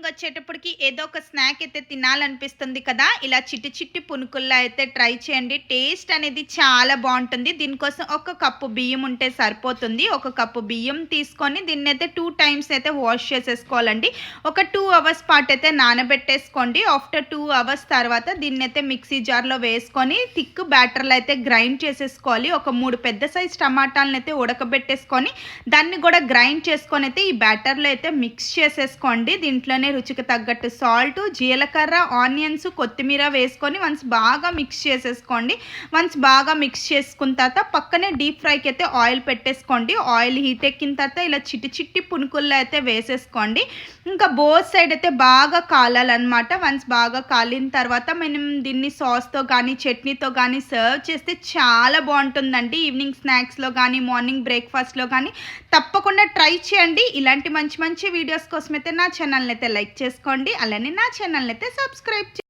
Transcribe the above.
Evening వచ్చేటప్పటికి ఏదో ఒక స్నాక్ అయితే తినాలనిపిస్తుంది కదా. ఇలా చిట్టి చిట్టి పునుకుల్లా అయితే ట్రై చేయండి. టేస్ట్ అనేది చాలా బాగుంటుంది. దీనికోసం ఒక కప్పు బియ్యం ఉంటే సరిపోతుంది. ఒక కప్పు బియ్యం తీసుకొని దీన్ని అయితే 2 టైమ్స్ అయితే వాష్ చేసేసుకోవాలండి. ఒక 2 అవర్స్ పాటు అయితే నానబెట్టేసుకోండి. ఆఫ్టర్ 2 అవర్స్ తర్వాత దీన్ని అయితే మిక్సీ జార్లో వేసుకొని థిక్ బ్యాటర్లో అయితే గ్రైండ్ చేసేసుకోవాలి. ఒక 3 పెద్ద సైజ్ టమాటాలను అయితే ఉడకబెట్టేసుకొని దాన్ని కూడా గ్రైండ్ చేసుకొని అయితే ఈ బ్యాటర్లో అయితే మిక్స్ చేసేసుకోండి. దీంట్లోనే రుచికి తగ్గట్టు సాల్ట్, జీలకర్ర, ఆనియన్స్, కొత్తిమీర వేసుకొని వన్స్ బాగా మిక్స్ చేసేసుకోండి. వన్స్ బాగా మిక్స్ చేసుకున్న తర్వాత పక్కనే డీప్ ఫ్రైకి అయితే ఆయిల్ పెట్టేసుకోండి. ఆయిల్ హీట్ ఎక్కిన తర్వాత ఇలా చిట్టి చిట్టి పునుకుల్లో అయితే వేసేసుకోండి. ఇంకా బోత్ సైడ్ అయితే బాగా కాలాలన్నమాట. వన్స్ బాగా కాలిన తర్వాత మనం దీన్ని సాస్తో కానీ చట్నీతో కానీ సర్వ్ చేస్తే చాలా బాగుంటుందండి. ఈవినింగ్ స్నాక్స్లో కానీ మార్నింగ్ బ్రేక్ఫాస్ట్లో కానీ తప్పకుండా ట్రై చేయండి. ఇలాంటి మంచి మంచి వీడియోస్ కోసం అయితే నా ఛానల్ని అయితే లైక్ చేసుకోండి. అలానే నా ఛానల్ని అయితే సబ్స్క్రైబ్